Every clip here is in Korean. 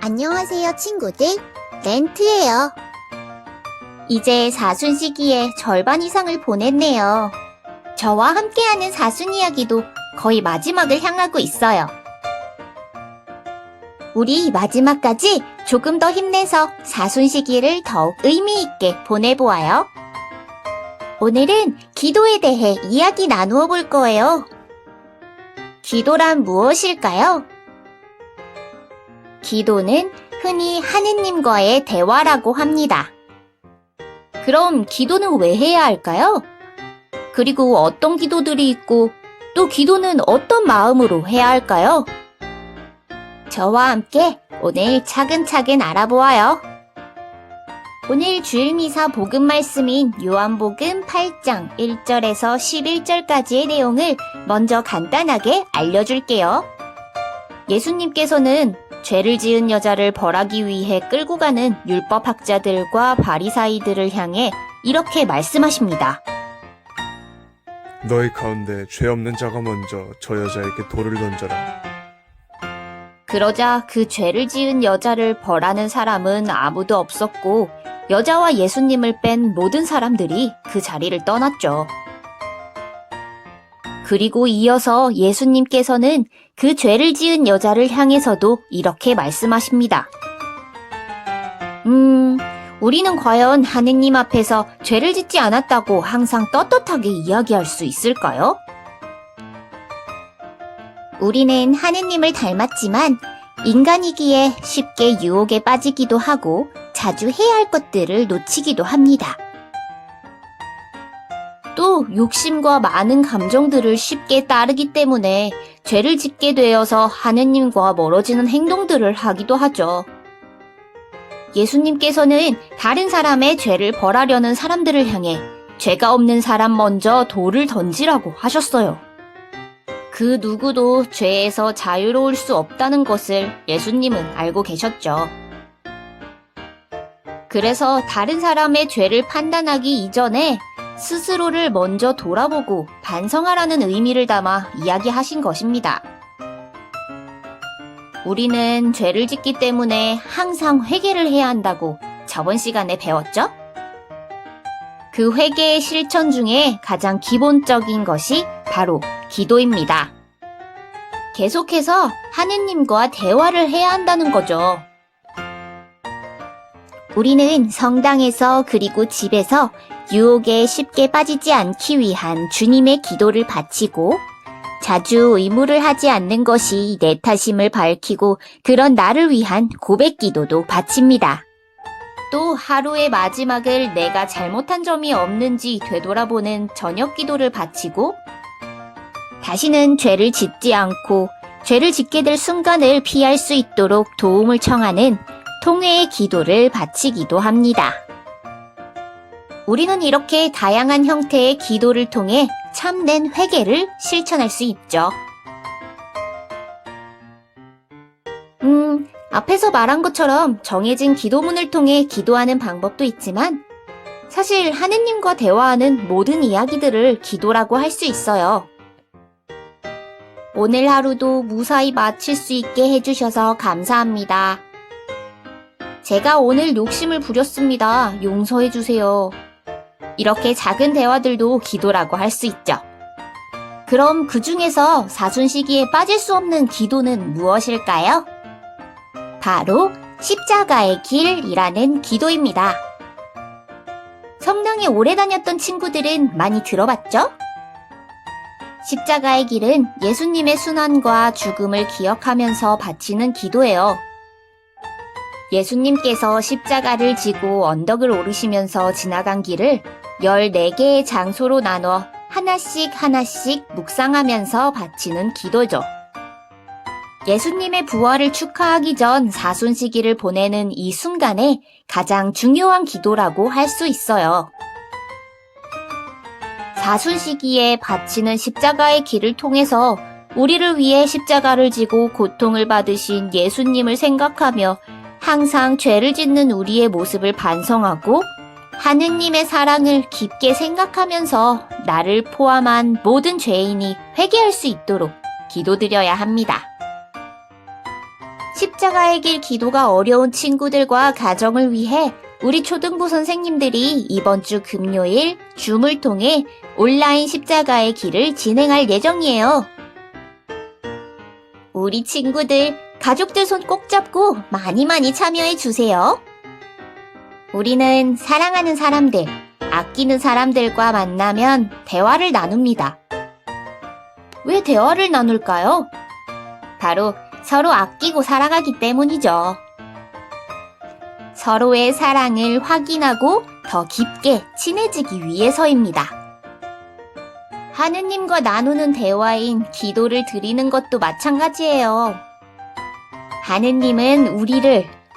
안녕하세요, 친구들. 렌트예요. 이제 사순 시기에 절반 이상을 보냈네요. 저와 함께하는 사순 이야기도 거의 마지막을 향하고 있어요. 우리 마지막까지 조금 더 힘내서 사순 시기를 더욱 의미 있게 보내보아요. 오늘은 기도에 대해 이야기 나누어 볼 거예요. 기도란 무엇일까요? 기도는 흔히 하느님과의 대화라고 합니다. 그럼 기도는 왜 해야 할까요? 그리고 어떤 기도들이 있고 또 기도는 어떤 마음으로 해야 할까요? 저와 함께 오늘 차근차근 알아보아요. 오늘 주일미사 복음 말씀인 요한복음 8장 1절에서 11절까지의 내용을 먼저 간단하게 알려줄게요. 예수님께서는 죄를 지은 여자를 벌하기 위해 끌고 가는 율법학자들과 바리사이들을 향해 이렇게 말씀하십니다. 너희 가운데 죄 없는 자가 먼저 저 여자에게 돌을 던져라. 그러자 그 죄를 지은 여자를 벌하는 사람은 아무도 없었고 여자와 예수님을 뺀 모든 사람들이 그 자리를 떠났죠. 그리고 이어서 예수님께서는 그 죄를 지은 여자를 향해서도 이렇게 말씀하십니다. 우리는 과연 하느님 앞에서 죄를 짓지 않았다고 항상 떳떳하게 이야기할 수 있을까요? 우리는 하느님을 닮았지만 인간이기에 쉽게 유혹에 빠지기도 하고 자주 해야 할 것들을 놓치기도 합니다. 또 욕심과 많은 감정들을 쉽게 따르기 때문에 죄를 짓게 되어서 하느님과 멀어지는 행동들을 하기도 하죠. 예수님께서는 다른 사람의 죄를 벌하려는 사람들을 향해 죄가 없는 사람 먼저 돌을 던지라고 하셨어요. 그 누구도 죄에서 자유로울 수 없다는 것을 예수님은 알고 계셨죠. 그래서 다른 사람의 죄를 판단하기 이전에 스스로를 먼저 돌아보고 반성하라는 의미를 담아 이야기하신 것입니다. 우리는 죄를 짓기 때문에 항상 회개를 해야 한다고 저번 시간에 배웠죠? 그 회개의 실천 중에 가장 기본적인 것이 바로 기도입니다. 계속해서 하느님과 대화를 해야 한다는 거죠. 우리는 성당에서 그리고 집에서 유혹에 쉽게 빠지지 않기 위한 주님의 기도를 바치고 자주 의무를 하지 않는 것이 내 탓임을 밝히고 그런 나를 위한 고백 기도도 바칩니다. 또 하루의 마지막을 내가 잘못한 점이 없는지 되돌아보는 저녁 기도를 바치고 다시는 죄를 짓지 않고 죄를 짓게 될 순간을 피할 수 있도록 도움을 청하는 통회의 기도를 바치기도 합니다. 우리는 이렇게 다양한 형태의 기도를 통해 참된 회개를 실천할 수 있죠. 앞에서 말한 것처럼 정해진 기도문을 통해 기도하는 방법도 있지만 사실 하느님과 대화하는 모든 이야기들을 기도라고 할 수 있어요. 오늘 하루도 무사히 마칠 수 있게 해주셔서 감사합니다. 제가 오늘 욕심을 부렸습니다. 용서해주세요. 이렇게 작은 대화들도 기도라고 할 수 있죠. 그럼 그 중에서 사순 시기에 빠질 수 없는 기도는 무엇일까요? 바로 십자가의 길이라는 기도입니다. 성당에 오래 다녔던 친구들은 많이 들어봤죠? 십자가의 길은 예수님의 순환과 죽음을 기억하면서 바치는 기도예요. 예수님께서 십자가를 지고 언덕을 오르시면서 지나간 길을 14개의 장소로 나눠 하나씩 묵상하면서 바치는 기도죠. 예수님의 부활을 축하하기 전 사순 시기를 보내는 이 순간에 가장 중요한 기도라고 할 수 있어요. 사순 시기에 바치는 십자가의 길을 통해서 우리를 위해 십자가를 지고 고통을 받으신 예수님을 생각하며 항상 죄를 짓는 우리의 모습을 반성하고 하느님의 사랑을 깊게 생각하면서 나를 포함한 모든 죄인이 회개할 수 있도록 기도드려야 합니다. 십자가의 길 기도가 어려운 친구들과 가정을 위해 우리 초등부 선생님들이 이번 주 금요일 줌을 통해 온라인 십자가의 길을 진행할 예정이에요. 우리 친구들, 가족들 손 꼭 잡고 많이 참여해 주세요. 우리는 사랑하는 사람들, 아끼는 사람들과 만나면 대화를 나눕니다. 왜 대화를 나눌까요? 바로 서로 아끼고 살아가기 때문이죠. 서로의 사랑을 확인하고 더 깊게 친해지기 위해서입니다. 하느님과 나누는 대화인 기도를 드리는 것도 마찬가지예요. 하느님은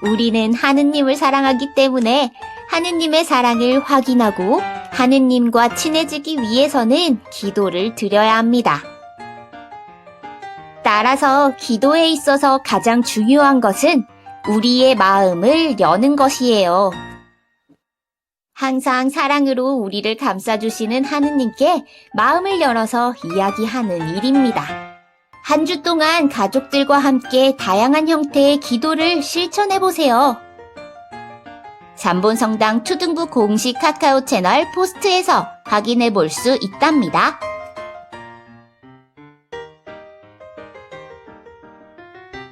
우리는 하느님을 사랑하기 때문에 하느님의 사랑을 확인하고 하느님과 친해지기 위해서는 기도를 드려야 합니다. 따라서 기도에 있어서 가장 중요한 것은 우리의 마음을 여는 것이에요. 항상 사랑으로 우리를 감싸주시는 하느님께 마음을 열어서 이야기하는 일입니다. 한 주 동안 가족들과 함께 다양한 형태의 기도를 실천해보세요. 삼본성당 초등부 공식 카카오 채널 포스트에서 확인해볼 수 있답니다.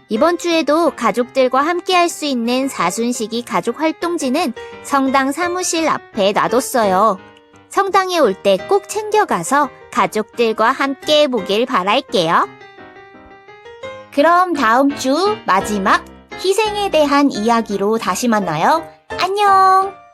이번 주에도 가족들과 함께 할 수 있는 사순식이 가족 활동지는 성당 사무실 앞에 놔뒀어요. 성당에 올 때 꼭 챙겨가서 가족들과 함께 해보길 바랄게요. 그럼 다음 주 마지막 희생에 대한 이야기로 다시 만나요. 안녕!